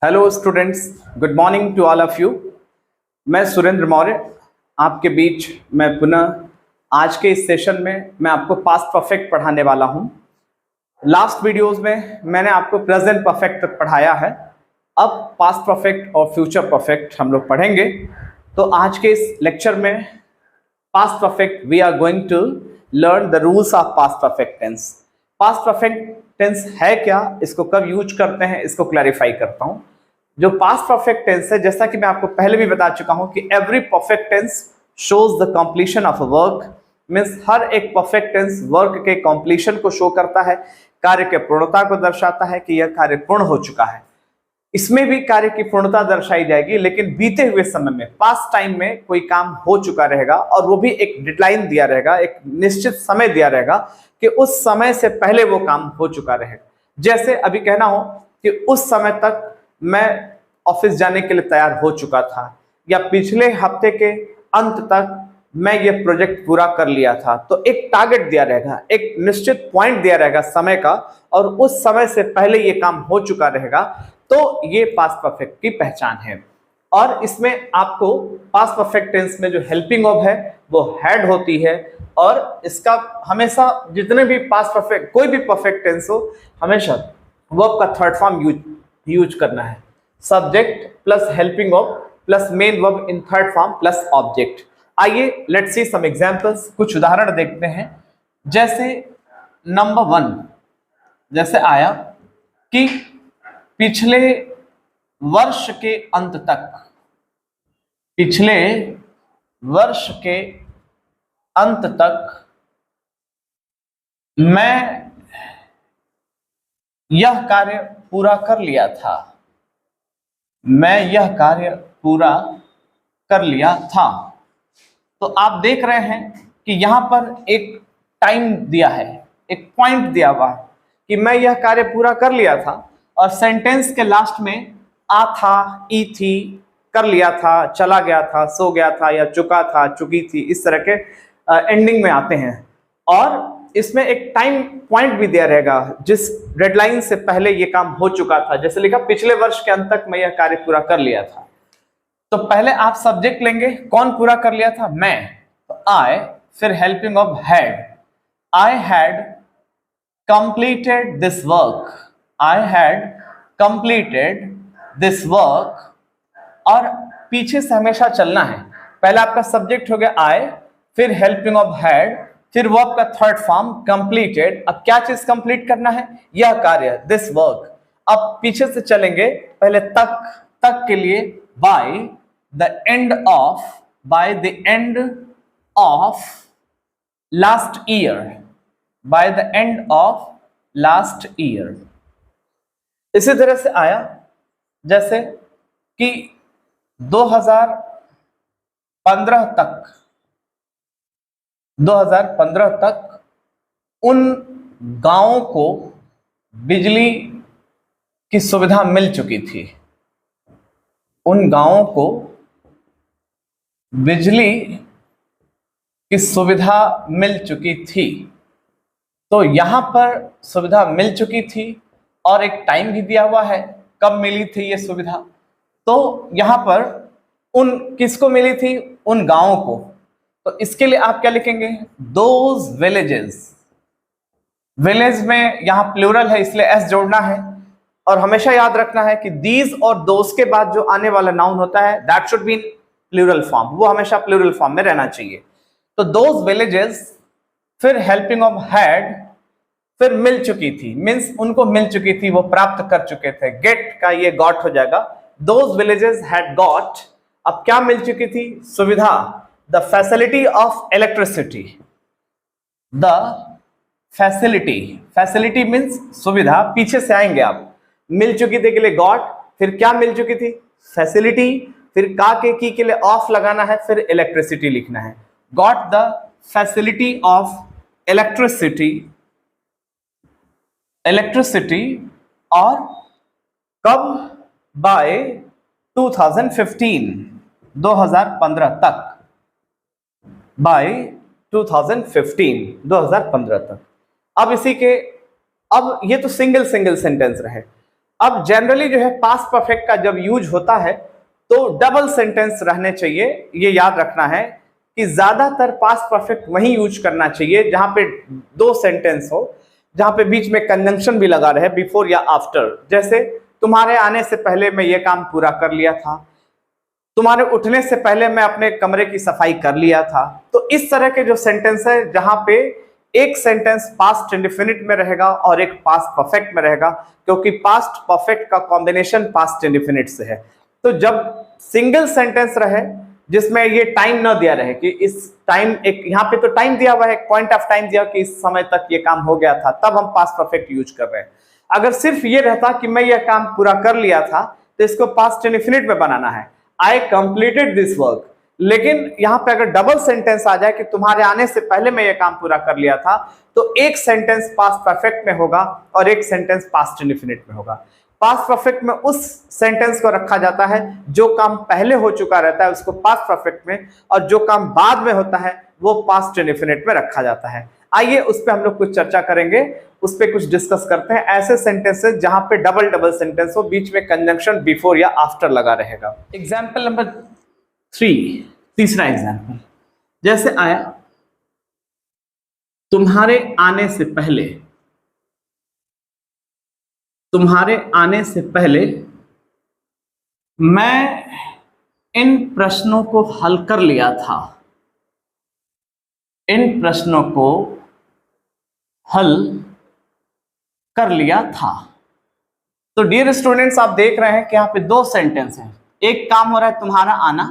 Hello students, good morning to all of you. मैं सुरेंद्र मौर्य आपके बीच मैं पुनः आज के इस सेशन में मैं आपको पास्ट परफेक्ट पढ़ाने वाला हूं। लास्ट वीडियोस में मैंने आपको प्रेजेंट परफेक्ट तक पढ़ाया है। अब पास्ट परफेक्ट और फ्यूचर परफेक्ट हम लोग पढ़ेंगे। तो आज के इस लेक्चर में past perfect we are going to learn the rules of past perfect tense. Past perfect tense है क्या, इसको कब यूज करते हैं, इसको क्लैरिफाई करता हूं। जो पास्ट परफेक्ट टेंस है, जैसा कि मैं आपको पहले भी बता चुका हूं कि every perfect tense shows the completion of a work. Means हर एक परफेक्ट टेंस वर्क के कंप्लीशन को शो करता है, कार्य के पूर्णता को दर्शाता है कि यह कार्य पूर्ण हो चुका है। इसमें भी कार्य की पूर्णता दर्शाई जाएगी, लेकिन बीते हुए समय में पास्ट टाइम में कोई काम हो चुका रहेगा और वो भी एक डेडलाइन दिया रहेगा, एक निश्चित समय दिया रहेगा कि उस समय से पहले वो काम हो चुका रहेगा। जैसे अभी कहना हो कि उस समय तक मैं ऑफिस जाने के लिए तैयार हो चुका था, या पिछले हफ्ते के अंत तक मैं ये प्रोजेक्ट पूरा कर लिया था। तो एक टारगेट दिया रहेगा, एक निश्चित पॉइंट दिया रहेगा समय का, और उस समय से पहले ये काम हो चुका रहेगा। तो ये पास्ट परफेक्ट की पहचान है। और इसमें आपको पास्ट परफेक्ट टेंस में जो हेल्पिंग वर्ब है वो हैड होती है, और इसका हमेशा जितने भी पास्ट परफेक्ट कोई भी परफेक्ट टेंस हो, हमेशा वर्ब का थर्ड फॉर्म यूज करना है। Subject plus helping verb plus main verb in third form plus object. आइए लेट्स सी सम एग्जांपल्स, कुछ उदाहरण देखते हैं। जैसे नंबर 1 जैसे आया कि पिछले वर्ष के अंत तक, पिछले वर्ष के अंत तक मैं यह कार्य पूरा कर लिया था, मैं यह कार्य पूरा कर लिया था। तो आप देख रहे हैं कि यहां पर एक टाइम दिया है, एक पॉइंट दिया हुआ है कि मैं यह कार्य पूरा कर लिया था, और सेंटेंस के लास्ट में आ था, ई थी, कर लिया था, चला गया था, सो गया था, या चुका था, चुकी थी, इस तरह के एंडिंग में आते हैं। और इसमें एक टाइम पॉइंट भी दिया रहेगा जिस डेडलाइन से पहले ये काम हो चुका था। जैसे लिखा पिछले वर्ष के अंत तक मैं यह कार्य पूरा कर लिया था। तो पहले आप सब्जेक्ट लेंगे, कौन पूरा कर लिया था, मैं, तो आई, फिर helping of had, I had completed this work, I had completed this work. और पीछे से हमेशा चलना है। पहले आपका सब्जेक्ट हो गया आई, फिर हेल्पिंग ऑफ हैड, फिर वर्ब का थर्ड फॉर्म कंप्लीटेड। अब क्या चीज कंप्लीट करना है, यह कार्य, दिस वर्क। अब पीछे से चलेंगे, पहले तक के लिए by the end of last year, by the end of last year. इसी तरह से आया जैसे कि 2015 तक उन गांवों को बिजली की सुविधा मिल चुकी थी, उन गांवों को बिजली की सुविधा मिल चुकी थी। तो यहां पर सुविधा मिल चुकी थी और एक टाइम भी दिया हुआ है कब मिली थी ये सुविधा। तो यहां पर उन किसको मिली थी, उन गांवों को। तो इसके लिए आप क्या लिखेंगे, दोज विलेजेस। विलेज में यहां प्लूरल है इसलिए एस जोड़ना है, और हमेशा याद रखना है कि दीज और दोज के बाद जो आने वाला नाउन होता है that should be in plural form, वो हमेशा प्लूरल फॉर्म में रहना चाहिए। तो दोज विलेजेस, फिर हेल्पिंग ऑफ हैड, फिर मिल चुकी थी, मीन्स उनको मिल चुकी थी, वो प्राप्त कर चुके थे। गेट का ये गॉट हो जाएगा, दोज विलेजेस हैड गॉट। अब क्या मिल चुकी थी, सुविधा, the facility of electricity, the facility, facility means सुविधा, पीछे से आएंगे आप, मिल चुकी थी के लिए गॉट, फिर क्या मिल चुकी थी, फैसिलिटी, फिर का के लिए ऑफ लगाना है, फिर इलेक्ट्रिसिटी लिखना है, got the facility of electricity, और कब, बाय 2015 तक, बाय 2015 तक। अब इसी के, अब ये तो सिंगल सेंटेंस रहे। अब जनरली जो है पास्ट परफेक्ट का जब यूज होता है तो डबल सेंटेंस रहने चाहिए। ये याद रखना है कि ज्यादातर पास्ट परफेक्ट वही यूज करना चाहिए जहां पे दो सेंटेंस हो, जहां पे बीच में कंजंक्शन भी लगा रहे, बिफोर या आफ्टर। जैसे तुम्हारे आने से पहले मैं ये काम पूरा कर लिया था, तुम्हारे उठने से पहले मैं अपने कमरे की सफाई कर लिया था। तो इस तरह के जो सेंटेंस है जहां पे एक सेंटेंस पास्ट इंडेफिनिट में रहेगा और एक पास्ट परफेक्ट में रहेगा, क्योंकि पास्ट परफेक्ट का कॉम्बिनेशन पास्ट इंडेफिनिट से है। तो जब सिंगल सेंटेंस रहे जिसमें ये टाइम ना दिया रहे कि इस टाइम, एक यहाँ पे तो टाइम दिया हुआ है, एक पॉइंट ऑफ टाइम दिया कि इस समय तक ये काम हो गया था, तब हम पास्ट परफेक्ट यूज कर रहे हैं। अगर सिर्फ ये रहता कि मैं ये काम पूरा कर लिया था तो इसको पास्ट इंडेफिनिट में बनाना है, आई कंप्लीटेड दिस वर्क। लेकिन यहाँ पे अगर डबल सेंटेंस आ जाए कि तुम्हारे आने से पहले मैं ये काम पूरा कर लिया था, तो एक सेंटेंस पास्ट परफेक्ट में होगा और एक सेंटेंस पास्ट इंडेफिनिट में होगा। पास्ट परफेक्ट में उस सेंटेंस को रखा जाता है जो काम पहले हो चुका रहता है उसको पास्ट परफेक्ट में, और जो काम बाद में होता है वो पास्ट इंडेफिनिट में रखा जाता है। आइए उस पर हम लोग कुछ चर्चा करेंगे, उस पर कुछ डिस्कस करते हैं। ऐसे सेंटेंसेस जहां पे डबल डबल सेंटेंस हो, बीच में कंजंक्शन बिफोर या आफ्टर लगा रहेगा। एग्जाम्पल नंबर 3, तीसरा एग्जाम्पल जैसे आया, तुम्हारे आने से पहले, तुम्हारे आने से पहले मैं इन प्रश्नों को हल कर लिया था, इन प्रश्नों को हल कर लिया था। तो डियर स्टूडेंट्स, आप देख रहे हैं कि यहाँ पे दो सेंटेंस हैं। एक काम हो रहा है तुम्हारा आना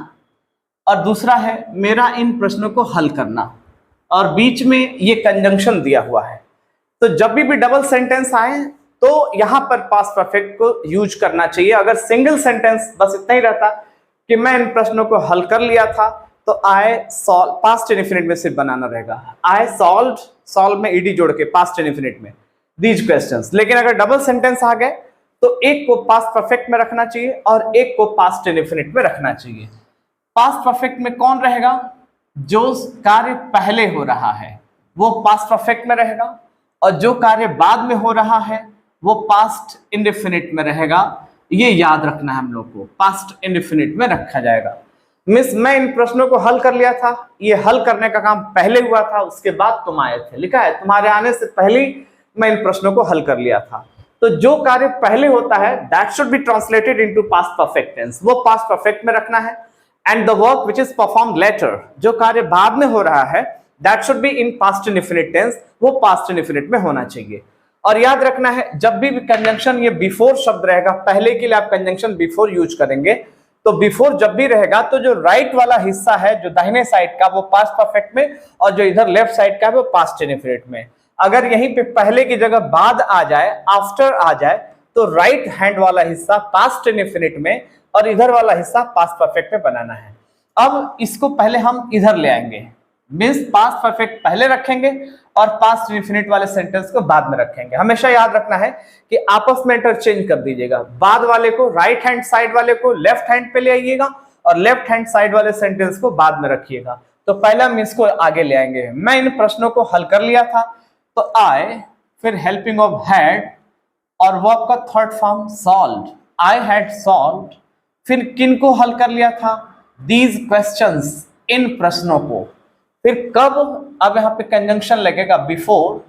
और दूसरा है मेरा इन प्रश्नों को हल करना, और बीच में ये कंजंक्शन दिया हुआ है। तो जब भी डबल सेंटेंस आए तो यहां पर पास्ट परफेक्ट को यूज करना चाहिए। अगर सिंगल सेंटेंस बस इतना ही रहता कि मैं इन प्रश्नों को हल कर लिया था, तो आई सॉल्व, पास्ट इंडेफिनिट में सिर्फ बनाना रहेगा, आई सॉल्व्ड, सॉल्व में ईडी जोड़ के पास्ट इंडेफिनिट में दीज क्वेश्चंस। लेकिन अगर डबल सेंटेंस आ गए तो एक को पास्ट परफेक्ट में रखना चाहिए और एक को पास्ट इंडेफिनिट में रखना चाहिए। पास्ट परफेक्ट में कौन रहेगा? जो कार्य पहले हो रहा है वो पास्ट परफेक्ट में रहेगा, और जो कार्य बाद में हो रहा है वो पास्ट इंडेफिनिट में रहेगा। ये याद रखना है हम लोग को, पास्ट इंडेफिनिट में रखा जाएगा। मिस मैं इन प्रश्नों को हल कर लिया था, ये हल करने का काम पहले हुआ था, उसके बाद तुम आए थे। लिखा है तुम्हारे आने से पहले ही मैं इन प्रश्नों को हल कर लिया था। तो जो कार्य पहले होता है that should be translated into past perfect tense, वो पास्ट परफेक्ट में रखना है। And the work which is performed later, जो कार्य बाद में हो रहा है that should be in past indefinite tense, वो पास्ट इंडेफिनिट में होना चाहिए। और याद रखना है जब भी कंजंक्शन ये बिफोर शब्द रहेगा, पहले के लिए आप कंजंक्शन बिफोर यूज करेंगे, तो बिफोर जब भी रहेगा तो जो राइट वाला हिस्सा है जो दाहिने साइड का वो पास्ट परफेक्ट में, और जो इधर लेफ्ट साइड का है वो पास्ट इंडेफिनिट में। अगर यहीं पे पहले की जगह बाद आ जाए, आफ्टर आ जाए, तो राइट हैंड वाला हिस्सा पास्ट इंडेफिनिट में और इधर वाला हिस्सा पास्ट परफेक्ट में बनाना है। अब इसको पहले हम इधर ले आएंगे, मीन्स पास्ट परफेक्ट पहले रखेंगे और पास्ट इंडेफिनिट वाले सेंटेंस को बाद में रखेंगे। हमेशा याद रखना है कि आपस में इंटरचेंज कर दीजिएगा, बाद वाले को राइट हैंड साइड वाले को लेफ्ट हैंड पे ले आइएगा और लेफ्ट हैंड साइड वाले सेंटेंस को बाद में रखिएगा। तो पहला हम इसको आगे ले आएंगे, मैं इन प्रश्नों को हल कर लिया था, तो आई, फिर हेल्पिंग ऑफ हैड और वर्ब का third form solved, I had solved. फिर किन को हल कर लिया था? दीज क्वेश्चंस, इन प्रश्नों को। फिर कब? अब यहाँ पे कंजंक्शन लगेगा बिफोर,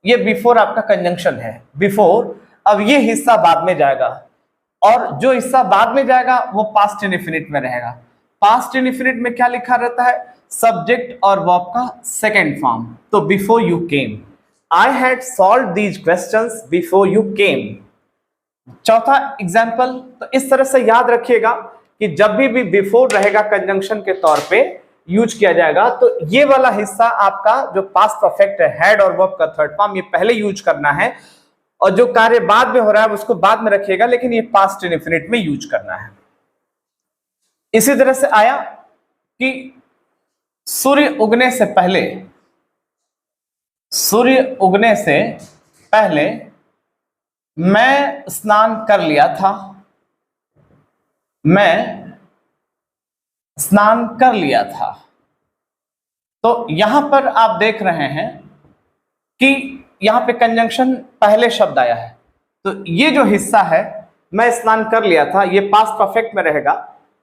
ये बिफोर आपका कंजंक्शन है, बिफोर। अब ये हिस्सा बाद में जाएगा और जो हिस्सा बाद में जाएगा वो पास्ट इंडेफिनिट में रहेगा। पास्ट इंडेफिनिट में क्या लिखा रहता है? सब्जेक्ट और वर्ब का सेकेंड फॉर्म। तो before you came, I had solved these questions before you came. चौथा एग्जाम्पल, तो इस तरह से याद रखिएगा कि जब भी बिफोर रहेगा कंजंक्शन के तौर पे यूज किया जाएगा, तो ये वाला हिस्सा आपका जो पास्ट परफेक्ट है, हैड और वर्ब का थर्ड फॉर्म, ये पहले यूज करना है, और जो कार्य बाद में हो रहा है उसको बाद में रखिएगा, लेकिन ये पास्ट इंडेफिनिट में यूज करना है। इसी तरह से आया कि सूर्य उगने से पहले, सूर्य उगने से पहले मैं स्नान कर लिया था, मैं स्नान कर लिया था। तो यहां पर आप देख रहे हैं कि यहां पे कंजंक्शन पहले शब्द आया है, तो ये जो हिस्सा है मैं स्नान कर लिया था, ये पास्ट परफेक्ट में रहेगा,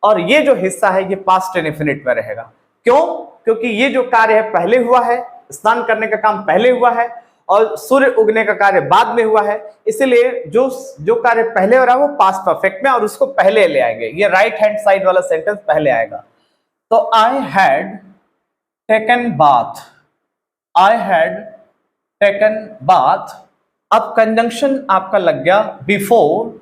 और ये जो हिस्सा है ये पास्ट इंडेफिनिट में रहेगा। क्यों? क्योंकि ये जो कार्य है पहले हुआ है, स्नान करने का काम पहले हुआ है और सूर्य उगने का कार्य बाद में हुआ है, इसलिए जो कार्य पहले हो रहा है वो पास्ट परफेक्ट में, और उसको पहले ले आएंगे। ये राइट हैंड साइड वाला सेंटेंस पहले आएगा। तो I had taken bath, I had taken bath. अब कंजंक्शन आपका लग गया बिफोर,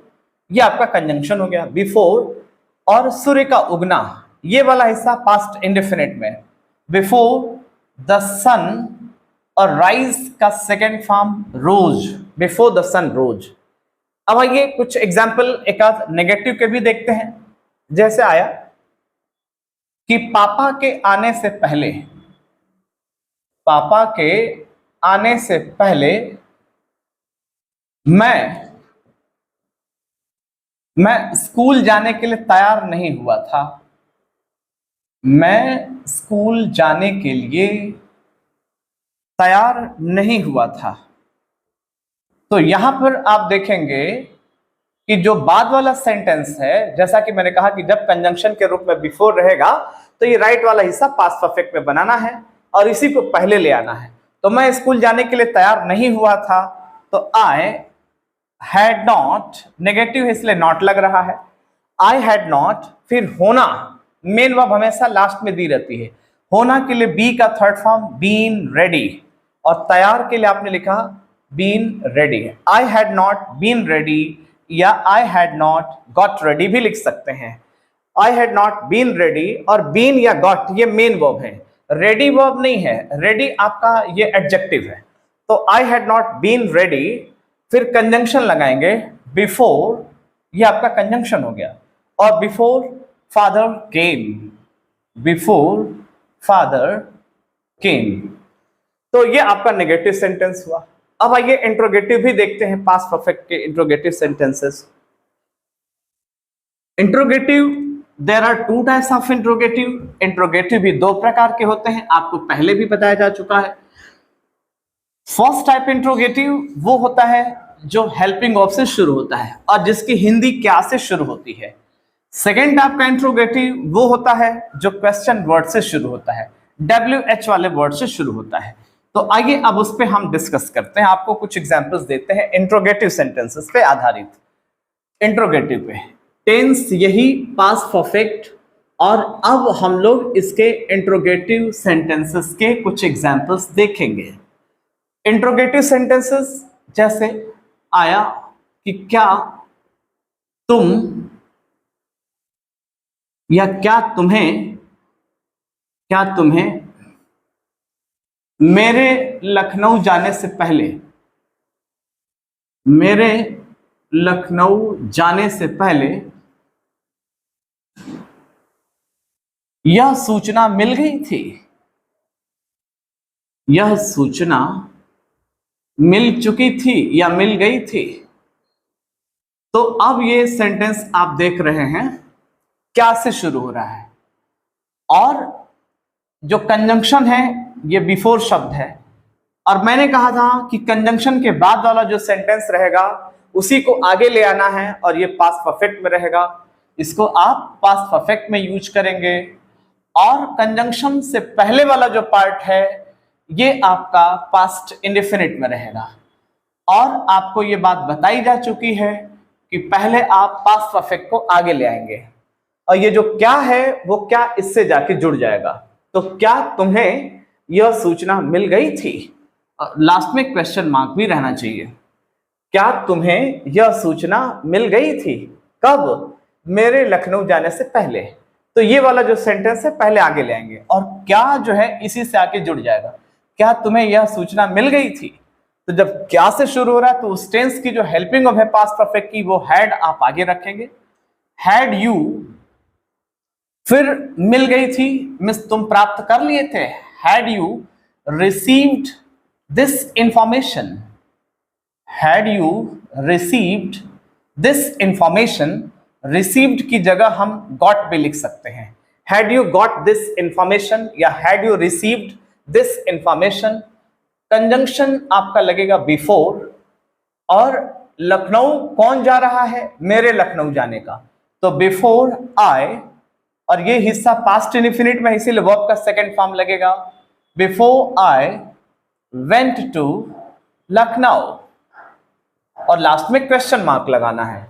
ये आपका कंजंक्शन हो गया बिफोर, और सूर्य का उगना ये वाला हिस्सा पास्ट इंडेफिनिट में, बिफोर द सन, और राइज का second form rose, before the sun rose. अब आइए कुछ एग्जाम्पल एक आध नेगेटिव के भी देखते हैं। जैसे आया कि पापा के आने से पहले, पापा के आने से पहले मैं स्कूल जाने के लिए तैयार नहीं हुआ था, मैं स्कूल जाने के लिए तैयार नहीं हुआ था। तो यहां पर आप देखेंगे कि जो बाद वाला सेंटेंस है, जैसा कि मैंने कहा कि जब कंजंक्शन के रूप में बिफोर रहेगा तो ये राइट वाला हिस्सा पास्ट परफेक्ट में बनाना है और इसी को पहले ले आना है। तो मैं स्कूल जाने के लिए तैयार नहीं हुआ था, तो आई हैड नॉट, नेगेटिव है इसलिए नॉट लग रहा है। आई हैड नॉट, फिर होना, मेन वर्ब हमेशा लास्ट में दी रहती है। होना के लिए बी का थर्ड फॉर्म बीन रेडी, और तैयार के लिए आपने लिखा बीन रेडी है। I had not been ready या I had not got ready भी लिख सकते हैं। I had not been ready, और बीन या गॉट ये मेन वर्ब है, रेडी वर्ब नहीं है, रेडी आपका ये एडजेक्टिव है। तो I had not been ready, फिर कंजंक्शन लगाएंगे बिफोर, ये आपका कंजंक्शन हो गया, और before father came, before father came. तो ये आपका नेगेटिव सेंटेंस हुआ। अब आइए इंट्रोगेटिव भी देखते हैं, पास्ट परफेक्ट के interrogative sentences. Interrogative, there are two types of interrogative. Interrogative भी दो प्रकार के होते हैं, आपको पहले भी बताया जा चुका है। फर्स्ट टाइप इंट्रोगेटिव वो होता है जो हेल्पिंग वर्ब से शुरू होता है और जिसकी हिंदी क्या से शुरू होती है। सेकेंड टाइप का इंट्रोगेटिव वो होता है जो क्वेश्चन वर्ड से शुरू होता है, WH वाले वर्ड से शुरू होता है। तो आइए अब उस पे हम डिस्कस करते हैं, आपको कुछ एग्जांपल्स देते हैं इंट्रोगेटिव सेंटेंसेस पे आधारित। इंट्रोगेटिव पे टेंस यही पास्ट परफेक्ट, और अब हम लोग इसके इंट्रोगेटिव सेंटेंसेस के कुछ एग्जांपल्स देखेंगे। इंट्रोगेटिव सेंटेंसेस जैसे आया कि क्या तुम या क्या तुम्हें मेरे लखनऊ जाने से पहले, मेरे लखनऊ जाने से पहले यह सूचना मिल गई थी, यह सूचना मिल चुकी थी या मिल गई थी। तो अब ये सेंटेंस आप देख रहे हैं क्या से शुरू हो रहा है, और जो कंजंक्शन है ये बिफोर शब्द है, और मैंने कहा था कि कंजंक्शन के बाद वाला जो सेंटेंस रहेगा उसी को आगे ले आना है और ये पास्ट परफेक्ट में रहेगा। इसको आप पास्ट परफेक्ट में यूज करेंगे, और कंजंक्शन से पहले वाला जो पार्ट है ये आपका पास्ट इंडेफिनिट में रहेगा। और आपको ये बात बताई जा चुकी है कि पहले आप पास्ट परफेक्ट को आगे ले आएंगे, और ये जो क्या है वो क्या इससे जाके जुड़ जाएगा। तो क्या तुम्हें यह सूचना मिल गई थी, लास्ट में क्वेश्चन मार्क भी रहना चाहिए। क्या तुम्हें यह सूचना मिल गई थी, कब? मेरे लखनऊ जाने से पहले। तो ये वाला जो सेंटेंस है पहले आगे ले आएंगे, और क्या जो है इसी से आके जुड़ जाएगा। क्या तुम्हें यह सूचना मिल गई थी, तो जब क्या से शुरू हो रहा है तो उस टेंस की जो हेल्पिंग वर्ब है पास्ट परफेक्ट की वो हैड आप आगे रखेंगे। हैड यू, फिर मिल गई थी मींस तुम प्राप्त कर लिए थे। Had you received this information, had you received this information, received की जगह हम गॉट भी लिख सकते हैं। Had you got this information या had you received this information. Conjunction आपका लगेगा बिफोर, और लखनऊ कौन जा रहा है, मेरे लखनऊ जाने का, तो बिफोर आई, और ये हिस्सा पास्ट इंडेफिनिट में इसीलिए वर्ब का सेकंड फॉर्म लगेगा, before I went to Lucknow, और लास्ट में क्वेश्चन मार्क लगाना है।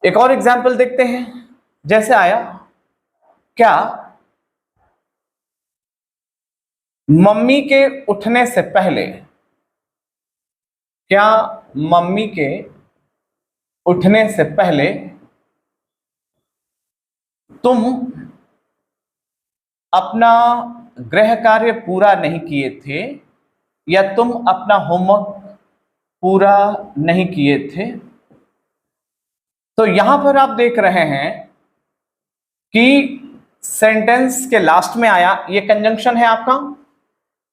एक और एग्जांपल देखते हैं, जैसे आया, क्या मम्मी के उठने से पहले, क्या मम्मी के उठने से पहले तुम अपना गृह कार्य पूरा नहीं किए थे, या तुम अपना होमवर्क पूरा नहीं किए थे। तो यहां पर आप देख रहे हैं कि सेंटेंस के लास्ट में आया, ये कंजंक्शन है आपका,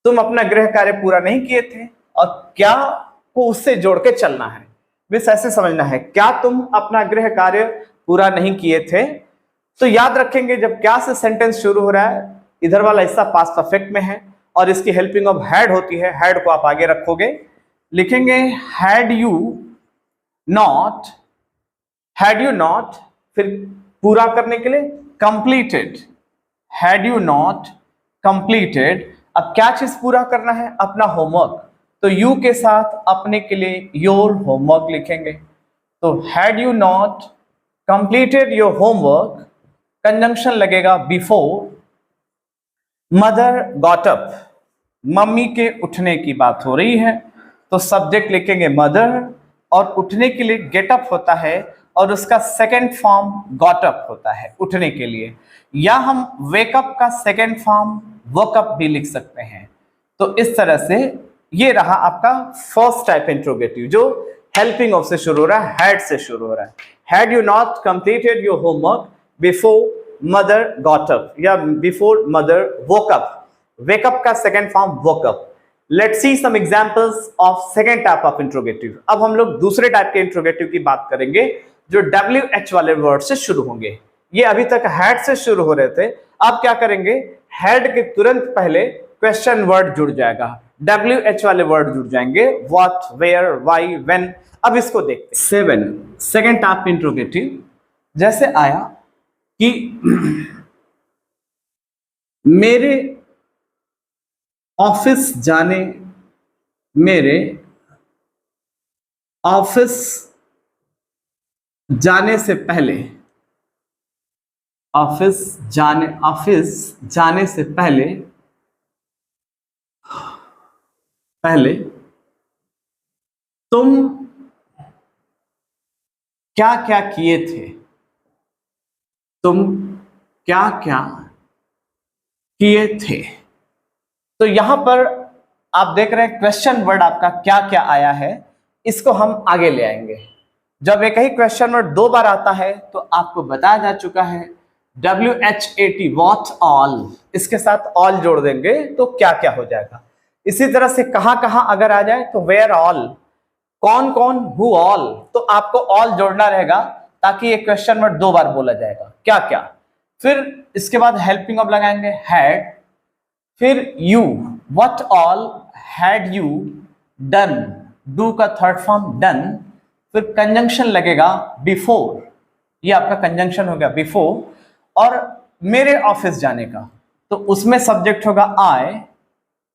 तुम अपना गृह कार्य पूरा नहीं किए थे, और क्या को उससे जोड़ के चलना है, बस ऐसे समझना है, क्या तुम अपना गृह कार्य पूरा नहीं किए थे। तो याद रखेंगे, जब क्या से सेंटेंस शुरू हो रहा है, इधर वाला हिस्सा पास्ट परफेक्ट में है और इसकी हेल्पिंग ऑफ हैड होती है, हैड को आप आगे रखोगे, लिखेंगे had you not, had you not, फिर पूरा करने के लिए completed, had you not completed. अब क्या चीज पूरा करना है, अपना होमवर्क, तो यू के साथ अपने के लिए योर होमवर्क लिखेंगे। तो had you not completed your homework, conjunction लगेगा before mother got up, mummy के उठने की बात हो रही है, तो सब्जेक्ट लिखेंगे मदर, और उठने के लिए गेट अप होता है और उसका सेकेंड फॉर्म गॉट अप होता है उठने के लिए, या हम वेकअप का सेकेंड फॉर्म वोकअप भी लिख सकते हैं। तो इस तरह से ये रहा आपका फर्स्ट टाइप इंट्रोगेटिव, जो हेल्पिंग ऑफ से शुरू हो रहा है, हैड से शुरू हो रहा है। Had you not completed your homework before mother got up, या before mother woke up, wake up का second form woke up. Let's see some examples of second type of interrogative. अब हम लोग दूसरे टाइप के इंट्रोगेटिव की बात करेंगे, जो WH वाले वर्ड से शुरू होंगे। ये अभी तक हैड से शुरू हो रहे थे, अब क्या करेंगे, हैड के तुरंत पहले क्वेश्चन वर्ड जुड़ जाएगा, WH वाले वर्ड जुड़ जाएंगे, व्हाट, वेयर, व्हाई, व्हेन। अब इसको देखते हैं। 7 सेकेंड टाइप इंट्रोगेटिव, जैसे आया कि मेरे ऑफिस जाने, मेरे ऑफिस जाने से पहले, ऑफिस जाने से पहले तुम क्या क्या किए थे, तुम क्या क्या किए थे। तो यहां पर आप देख रहे हैं क्वेश्चन वर्ड आपका क्या क्या आया है, इसको हम आगे ले आएंगे। जब एक ही क्वेश्चन वर्ड दो बार आता है तो आपको बताया जा चुका है WHAT, व्हाट ऑल, इसके साथ ऑल जोड़ देंगे तो क्या क्या हो जाएगा। इसी तरह से कहां कहां अगर आ जाए तो वेयर ऑल, कौन कौन, हु ऑल, तो आपको ऑल जोड़ना रहेगा ताकि ये क्वेश्चन वर्ड दो बार बोला जाएगा, क्या क्या। फिर इसके बाद हेल्पिंग ऑफ लगाएंगे हैड, फिर you, what all had you done, do का थर्ड फॉर्म डन, फिर कंजंक्शन लगेगा बिफोर, ये आपका कंजंक्शन हो गया बिफोर, और मेरे ऑफिस जाने का तो उसमें सब्जेक्ट होगा आई,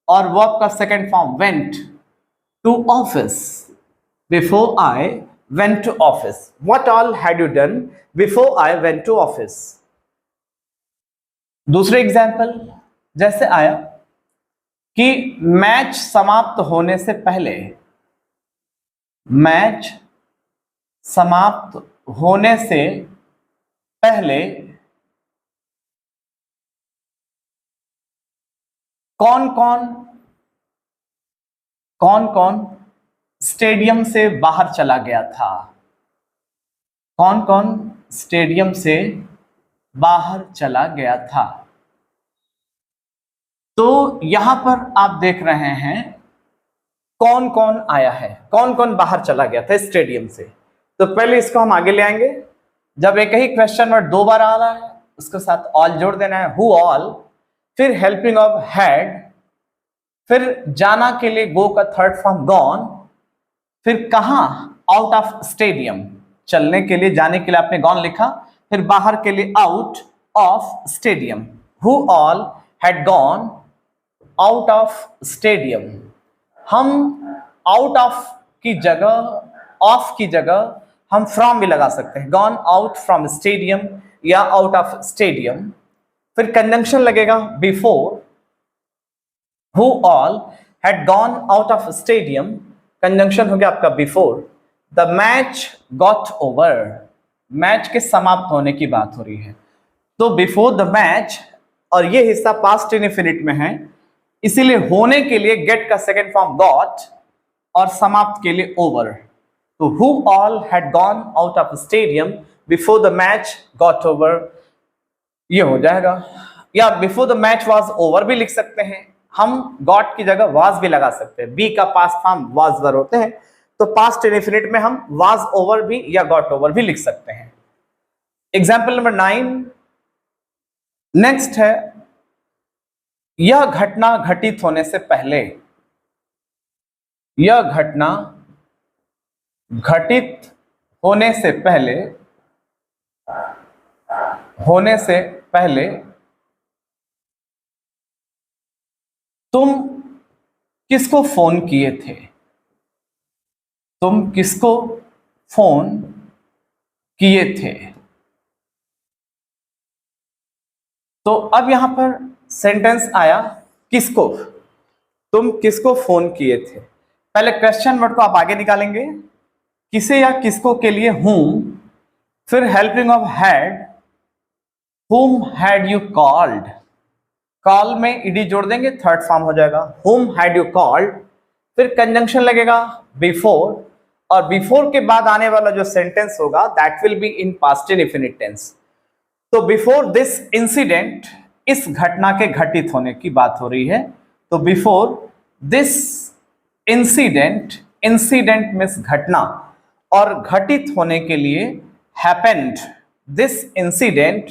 और वर्ब का second form went to office, before I went to office. What all had you done before I went to office. दूसरे एग्जाम्पल जैसे आया कि मैच समाप्त होने से पहले, मैच समाप्त होने से पहले कौन कौन स्टेडियम से बाहर चला गया था, कौन कौन स्टेडियम से बाहर चला गया था। तो यहां पर आप देख रहे हैं कौन कौन आया है, कौन कौन बाहर चला गया था स्टेडियम से। तो पहले इसको हम आगे ले आएंगे, जब एक ही क्वेश्चन वर्ड दो बार आ रहा है उसके साथ ऑल जोड़ देना है, हु ऑल, फिर हेल्पिंग ऑफ हैड, फिर जाना के लिए गो का थर्ड फॉर्म गॉन, फिर कहाँ, आउट ऑफ स्टेडियम, चलने के लिए जाने के लिए आपने गॉन लिखा, फिर बाहर के लिए out of stadium, who all had gone out of stadium. हम आउट ऑफ की जगह, ऑफ की जगह हम फ्रॉम भी लगा सकते हैं, गॉन आउट फ्रॉम स्टेडियम या आउट ऑफ स्टेडियम। फिर कंजंक्शन लगेगा before, who all had gone out of stadium, conjunction हो गया आपका before the match got over, match के समाप्त होने की बात हो रही है, तो बिफोर द मैच, और ये हिस्सा पास्ट इंडेफिनिट में है, इसीलिए होने के लिए गेट का सेकेंड फॉर्म गॉट और समाप्त के लिए ओवर, तो who all had gone out of stadium before the match got over, ये हो जाएगा। या before the match was over भी लिख सकते हैं, हम गॉट की जगह वाज भी लगा सकते हैं, बी का पास्ट फॉर्म वाज वर होते हैं, तो पास्ट इंडेफिनिट में हम वाज ओवर भी या गॉट ओवर भी लिख सकते हैं। एग्जाम्पल नंबर 9 नेक्स्ट है, यह घटना घटित होने से पहले, यह घटना घटित होने से पहले, होने से पहले तुम किसको फोन किए थे, तुम किसको फोन किए थे। तो अब यहां पर सेंटेंस आया किसको, तुम किसको फोन किए थे, पहले क्वेश्चन वर्ड को आप आगे निकालेंगे, किसे या किसको के लिए whom, फिर helping of had, whom had you called, call में ईडी जोड़ देंगे, थर्ड फॉर्म हो जाएगा whom had you called, फिर कंजंक्शन लगेगा बिफोर, और बिफोर के बाद आने वाला जो सेंटेंस होगा that will be in past indefinite tense. तो बिफोर दिस इंसिडेंट, इस घटना के घटित होने की बात हो रही है, तो before this incident, incident means घटना, और घटित होने के लिए हैपेंड, दिस इंसिडेंट,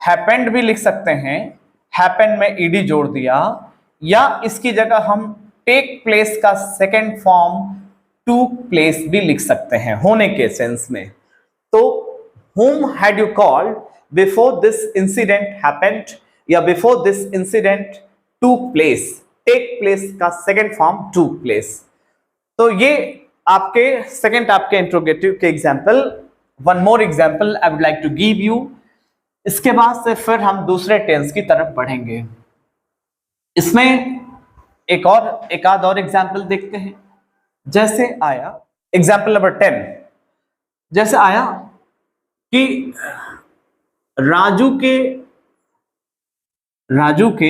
हैपेंड भी लिख सकते हैं, हैपेंड में ईडी जोड़ दिया, या इसकी जगह हम टेक प्लेस का सेकेंड फॉर्म टू प्लेस भी लिख सकते हैं होने के सेंस में। तो whom had you called before this incident happened, या before this incident took place, take place का सेकेंड फॉर्म took place। तो ये आपके सेकेंड आपके इंट्रोगेटिव के example. One more example I would like to give you, इसके बाद से फिर हम दूसरे टेंस की तरफ बढ़ेंगे। इसमें एक आध और एग्जाम्पल देखते हैं। जैसे आया एग्जाम्पल नंबर 10, जैसे आया कि राजू के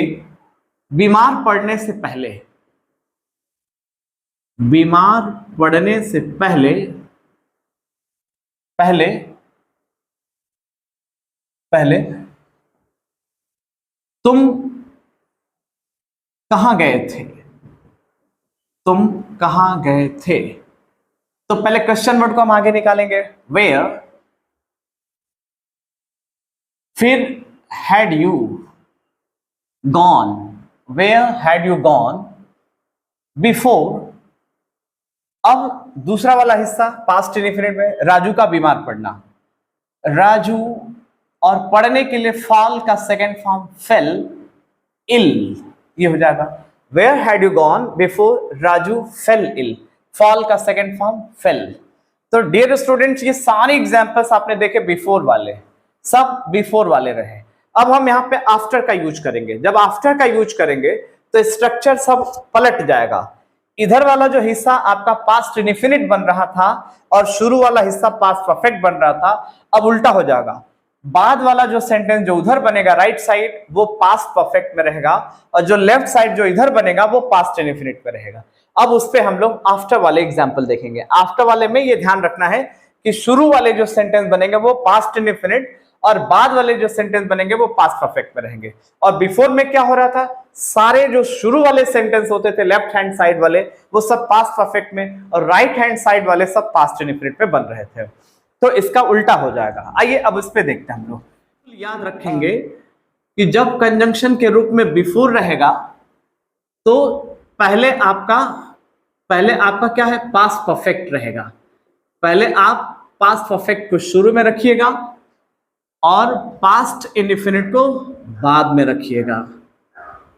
बीमार पड़ने से पहले, बीमार पड़ने से पहले पहले पहले तुम कहां गए थे, तुम कहां गए थे। तो पहले क्वेश्चन वर्ड को हम आगे निकालेंगे, वेयर, फिर had you gone, where had you gone, before, अब दूसरा वाला हिस्सा पास्ट इंडेफिनिट में, राजू का बीमार पड़ना, राजू, और पढ़ने के लिए फॉल का सेकेंड फॉर्म फेल, इल, ये हो जाएगा where had you gone before Raju fell ill, fall का सेकेंड फॉर्म फेल। तो डियर स्टूडेंट्स, ये सारे एग्जांपल्स आपने देखे बिफोर वाले, सब बिफोर वाले रहे। अब हम यहाँ पे आफ्टर का यूज करेंगे। जब आफ्टर का यूज करेंगे तो स्ट्रक्चर सब पलट जाएगा। इधर वाला जो हिस्सा आपका पास्ट इंडेफिनिट बन रहा था और शुरू वाला हिस्सा पास्ट परफेक्ट बन रहा था, अब उल्टा हो जाएगा। बाद वाला जो सेंटेंस जो उधर बनेगा राइट साइड, वो पास्ट परफेक्ट में रहेगा, और जो लेफ्ट साइड जो इधर बनेगा वो पास्ट इंडेफिनिट में रहेगा। अब उस पे हम लोग आफ्टर वाले एग्जांपल देखेंगे। आफ्टर वाले में ये ध्यान रखना है कि शुरू वाले जो सेंटेंस बनेंगे वो पास्ट इंडेफिनिट, और बाद वाले जो सेंटेंस बनेंगे वो पास्ट परफेक्ट में रहेंगे। और बिफोर में क्या हो रहा था, सारे जो शुरू वाले सेंटेंस होते थे लेफ्ट हैंड साइड वाले, वो सब पास्ट परफेक्ट में, और राइट हैंड साइड वाले सब पास्ट इंडेफिनिट में बन रहे थे। तो इसका उल्टा हो जाएगा। आइए अब इस पे देखते हैं हम लोग। याद रखेंगे कि जब कंजंक्शन के रूप में बिफोर रहेगा तो पहले आपका पहले आपका क्या है, पास्ट परफेक्ट रहेगा। पहले आप पास्ट परफेक्ट को शुरू में रखिएगा और पास्ट इंडेफिनिट को बाद में रखिएगा।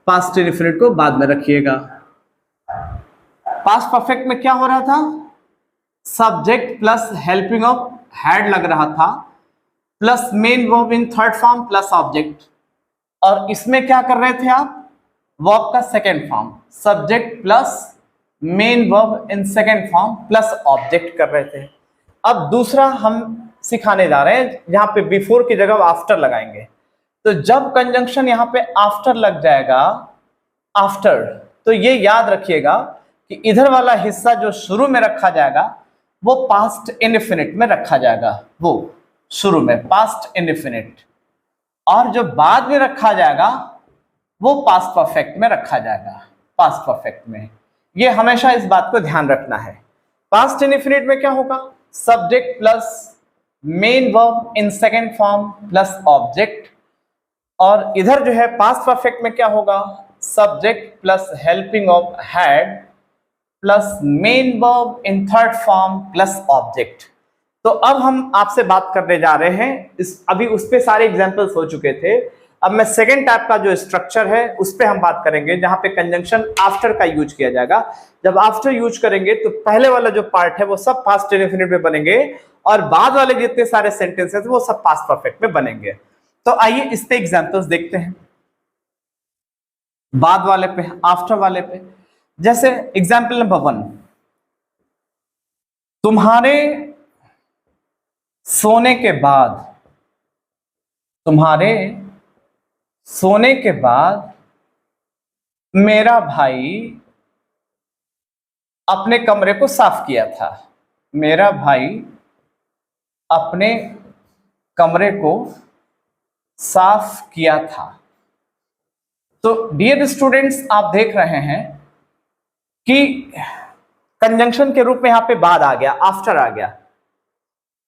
पास्ट इंडेफिनिट को बाद में रखिएगा। पास्ट परफेक्ट में क्या हो रहा था, subject plus helping of had लग रहा था, plus main verb in third form plus object. और इसमें क्या कर रहे थे आप, वर्ब का second form, subject plus main verb in second form plus object कर रहे थे। अब दूसरा हम सिखाने जा रहे हैं, जहां पे बिफोर की जगह आफ्टर लगाएंगे। तो जब कंजंक्शन यहां पे आफ्टर लग जाएगा, आफ्टर, तो ये याद रखिएगा कि इधर वाला हिस्सा जो शुरू में रखा जाएगा वो पास्ट इंडेफिनिट में रखा जाएगा, वो शुरू में पास्ट इंडेफिनिट, और जो बाद में रखा जाएगा वो पास्ट परफेक्ट में रखा जाएगा, पास्ट परफेक्ट में। ये हमेशा इस बात को ध्यान रखना है। पास्ट इंडेफिनिट में क्या होगा, subject plus main verb in second form plus object, और इधर जो है पास्ट परफेक्ट में क्या होगा, subject plus helping of had plus main verb in third form plus object. तो अब हम आपसे बात करने जा रहे हैं, अभी उस पे सारे एग्जांपल्स हो चुके थे। अब मैं सेकेंड टाइप का जो स्ट्रक्चर है उस पे हम बात करेंगे, जहां पे कंजंक्शन आफ्टर का यूज किया जाएगा। जब आफ्टर यूज करेंगे तो पहले वाला जो पार्ट है वो सब पास्ट इंडेफिनिट में बनेंगे, और बाद वाले जितने सारे सेंटेंसेस वो सब पास्ट परफेक्ट में बनेंगे। तो आइए इस पे एग्जांपल्स देखते हैं, बाद वाले पे, आफ्टर वाले पे। जैसे एग्जांपल नंबर 1, तुम्हारे सोने के बाद, तुम्हारे सोने के बाद मेरा भाई अपने कमरे को साफ किया था। मेरा भाई अपने कमरे को साफ किया था। तो डियर स्टूडेंट्स, आप देख रहे हैं कि कंजंक्शन के रूप में यहां पे बाद आ गया, आफ्टर आ गया,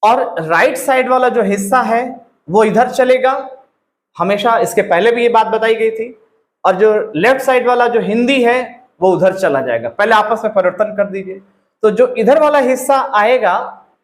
और राइट साइड वाला जो हिस्सा है वो इधर चलेगा, हमेशा इसके पहले भी ये बात बताई गई थी, और जो लेफ्ट साइड वाला जो हिंदी है वो उधर चला जाएगा। पहले आपस में परिवर्तन कर दीजिए। तो जो इधर वाला हिस्सा आएगा,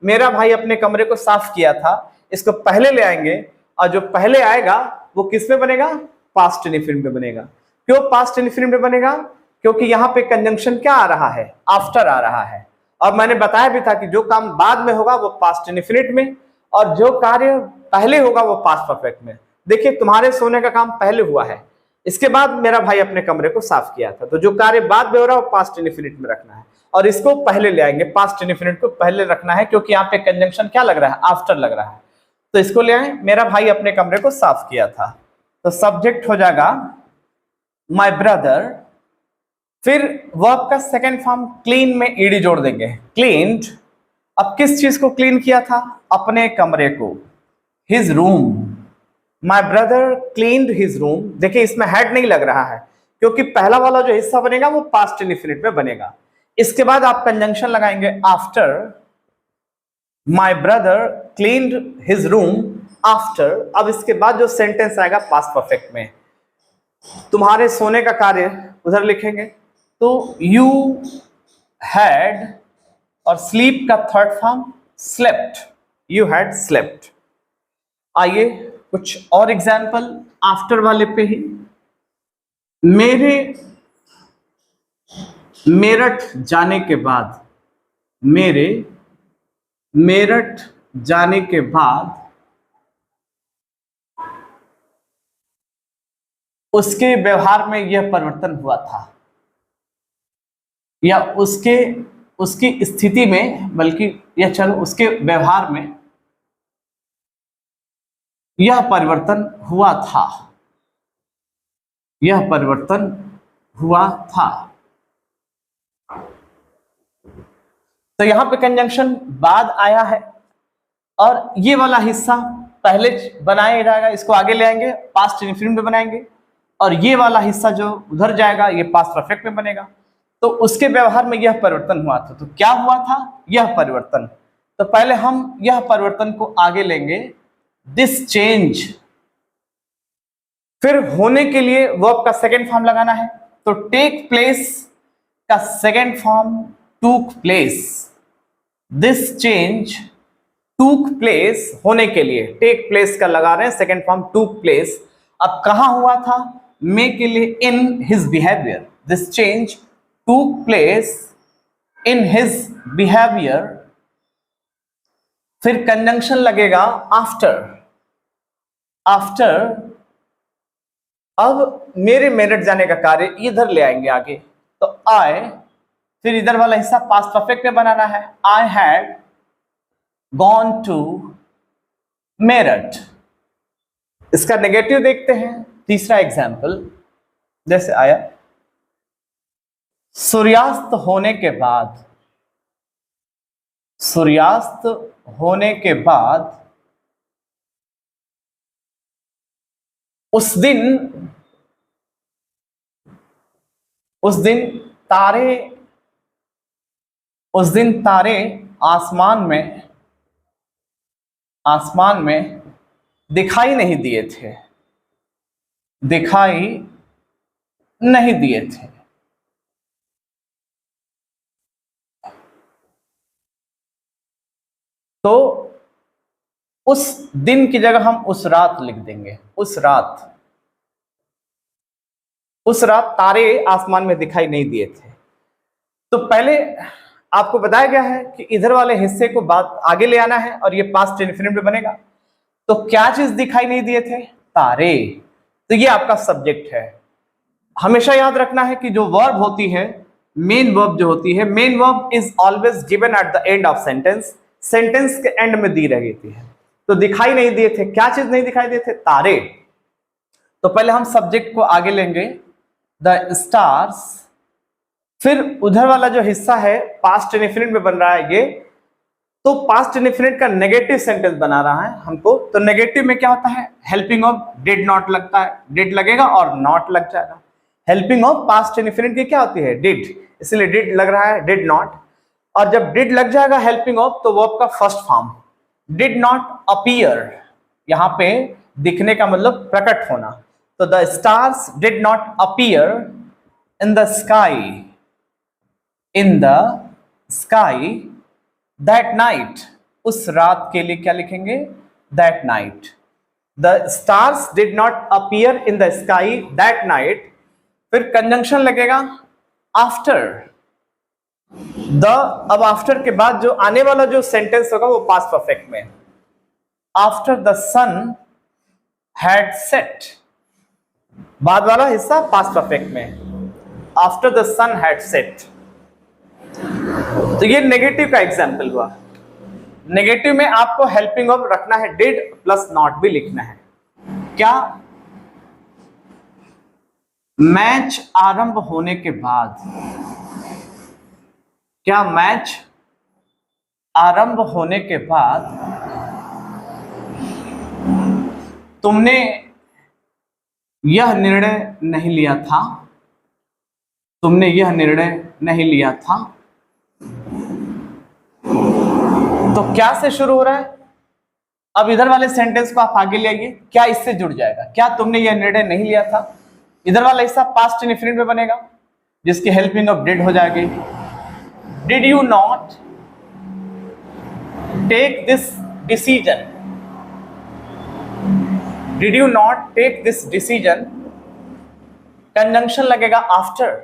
मेरा भाई अपने कमरे को साफ किया था, इसको पहले ले आएंगे, और जो पहले आएगा वो किस में बनेगा, पास्ट इंडेफिनिट में बनेगा। क्यों पास्ट इंडेफिनिट में बनेगा, क्योंकि यहाँ पे कंजंक्शन क्या आ रहा है, आफ्टर आ रहा है। और मैंने बताया भी था कि जो काम बाद में होगा वो पास्ट इंडेफिनिट में, और जो कार्य पहले होगा वो पास्ट परफेक्ट में। देखिए, तुम्हारे सोने का काम पहले हुआ है, इसके बाद मेरा भाई अपने कमरे को साफ किया था, तो जो कार्य बाद में हो रहा है वो पास्ट इंडेफिनिट में रखना है, और इसको पहले ले आएंगे, पास्ट इंडेफिनिट को पहले रखना है, क्योंकि यहाँ पे कंजंक्शन क्या लग रहा है, आफ्टर लग रहा है। तो इसको ले आए, मेरा भाई अपने कमरे को साफ किया था। तो सब्जेक्ट हो जाएगा माय ब्रदर, फिर वर्ब का सेकेंड फॉर्म क्लीन में ईडी जोड़ देंगे, क्लीन्ड। अब किस चीज को क्लीन किया था, अपने कमरे को, his room. My brother cleaned his room. देखिए, इसमें हैड नहीं लग रहा है, क्योंकि पहला वाला जो हिस्सा बनेगा वो पास्ट इंडेफिनिट में बनेगा। इसके बाद आप कंजंक्शन लगाएंगे after, my brother cleaned his room after. अब इसके बाद जो सेंटेंस आएगा पास्ट परफेक्ट में, तुम्हारे सोने का कार्य उधर लिखेंगे, तो यू हैड, और स्लीप का third form slept, you had slept. आइए कुछ और एग्जाम्पल आफ्टर वाले पे ही। मेरठ जाने के बाद, मेरे मेरठ जाने के बाद उसके व्यवहार में यह परिवर्तन हुआ था, या उसकी स्थिति में, बल्कि यह चलो उसके व्यवहार में यह परिवर्तन हुआ था, यह परिवर्तन हुआ था। तो यहां पे कंजंक्शन बाद आया है, और ये वाला हिस्सा पहले बनाया जाएगा, इसको आगे ले आएंगे, पास्ट इंडेफिनिट में बनाएंगे, और ये वाला हिस्सा जो उधर जाएगा ये पास्ट परफेक्ट में बनेगा। तो उसके व्यवहार में यह परिवर्तन हुआ था। तो क्या हुआ था, यह परिवर्तन। तो पहले हम यह परिवर्तन को आगे लेंगे, दिस चेंज। फिर होने के लिए वर्ब का सेकेंड फॉर्म लगाना है, तो टेक प्लेस का सेकेंड फॉर्म टूक प्लेस, दिस चेंज टूक प्लेस होने के लिए, टेक प्लेस का लगा रहे हैं सेकेंड फॉर्म टूक प्लेस। अब कहां हुआ था, मे के लिए in his behaviour, this change टूक प्लेस इन हिज बिहेवियर, फिर कंजंक्शन लगेगा आफ्टर, आफ्टर। अब मेरे मेरठ जाने का कार्य इधर ले आएंगे आगे, तो आई, फिर इधर वाला हिस्सा पास्ट परफेक्ट में बनाना है, I had gone to Meerut. इसका नेगेटिव देखते हैं, तीसरा एग्जाम्पल जैसे आया, सूर्यास्त होने के बाद, सूर्यास्त होने के बाद उस दिन तारे, उस दिन तारे आसमान में दिखाई नहीं दिए थे, दिखाई नहीं दिए थे। तो उस दिन की जगह हम उस रात लिख देंगे, उस रात, उस रात तारे आसमान में दिखाई नहीं दिए थे। तो पहले आपको बताया गया है कि इधर वाले हिस्से को बात आगे ले आना है और ये पास्ट इंफिनिट में बनेगा। तो क्या चीज दिखाई नहीं दिए थे, तारे। तो ये आपका सब्जेक्ट है। हमेशा याद रखना है कि जो वर्ब होती है, मेन वर्ब जो होती है, main verb is always given at the end of sentence, sentence के एंड में दी रहती है। तो दिखाई नहीं दिए थे, क्या चीज नहीं दिखाई दिए थे, तारे। तो पहले हम सब्जेक्ट को आगे लेंगे, द स्टार्स, फिर उधर वाला जो हिस्सा है पास्ट इंडेफिनिट में बन रहा है ये, तो पास्ट इंडेफिनिट का नेगेटिव सेंटेंस बना रहा है हमको। तो नेगेटिव में क्या होता है, हेल्पिंग ऑफ डिड नॉट लगता है, डिड लगेगा और नॉट लग जाएगा। हेल्पिंग ऑफ पास्ट इंडेफिनिट की क्या होती है, डिड, इसलिए डिड लग रहा है, डिड नॉट। और जब डिड लग जाएगा हेल्पिंग ऑफ, तो वर्ब का first form, did not appear, यहां पे दिखने का मतलब प्रकट होना। तो the stars did not appear in the sky, in the sky that night, उस रात के लिए क्या लिखेंगे, that night. The stars did not appear in the sky that night, फिर कंजंक्शन लगेगा आफ्टर द। अब आफ्टर के बाद जो आने वाला जो सेंटेंस होगा वो पास्ट परफेक्ट में, after the sun had set, बाद वाला हिस्सा पास्ट परफेक्ट में, after the sun had set. तो ये नेगेटिव का एग्जाम्पल हुआ। नेगेटिव में आपको हेल्पिंग ऑफ रखना है, डिड प्लस नॉट भी लिखना है। क्या, मैच आरंभ होने के बाद, क्या मैच आरंभ होने के बाद तुमने यह निर्णय नहीं लिया था, तुमने यह निर्णय नहीं लिया था। तो क्या से शुरू हो रहा है, अब इधर वाले सेंटेंस को आप आगे ले आइए, क्या इससे जुड़ जाएगा, क्या तुमने यह निर्णय नहीं लिया था, इधर वाला हिस्सा पास्ट इंडेफिनिट में बनेगा जिसकी हेल्पिंग ऑफ डिड हो जाएगी। Did you not take this decision, did you not take this decision, conjunction लगेगा आफ्टर,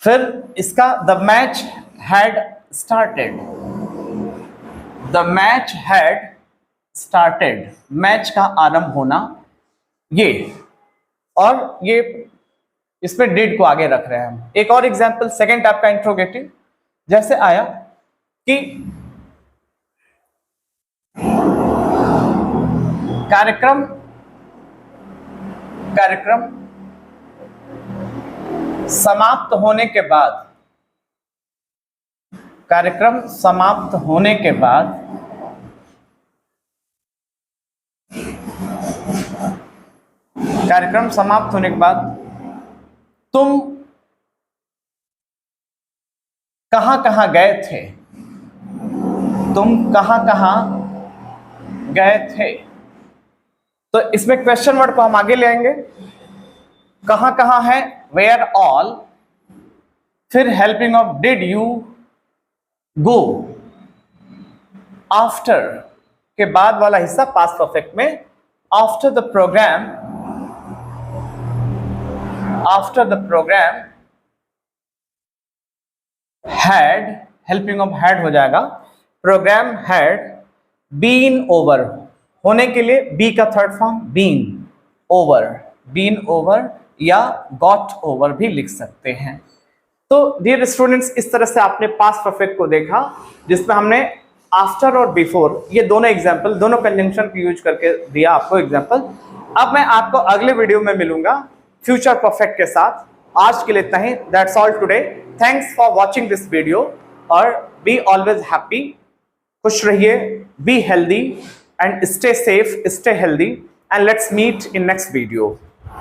फिर इसका the match had started, the match had started, match का आरंभ होना ये, और ये इसमें डिड को आगे रख रहे हैं हम। एक और एग्जांपल, सेकंड टाइप का इंट्रोगेटिव जैसे आया कि कार्यक्रम, कार्यक्रम समाप्त होने के बाद, कार्यक्रम समाप्त होने के बाद कार्यक्रम समाप्त होने के बाद तुम कहां कहां गए थे, तुम कहां कहां गए थे। तो इसमें क्वेश्चन वर्ड को हम आगे ले आएंगे, कहां कहां है वेयर ऑल, फिर helping of did you go, after के बाद वाला हिस्सा पास्ट परफेक्ट में, after the programme, after the programme had, helping of had हो जाएगा, प्रोग्राम हैड बीन ओवर, होने के लिए बी का third form been over, been over या गॉट ओवर भी लिख सकते हैं। तो डियर स्टूडेंट्स, इस तरह से आपने पास्ट परफेक्ट को देखा जिसमें हमने आफ्टर और बिफोर ये दोनों एग्जाम्पल, दोनों कंजंक्शन को यूज करके दिया आपको एग्जाम्पल। अब मैं आपको अगले वीडियो में मिलूंगा फ्यूचर परफेक्ट के साथ। आज के लिए इतना ही, that's all today. Thanks for watching this video और बी ऑलवेज हैप्पी, खुश रहिए, be healthy and stay safe, stay healthy, and let's meet in next video.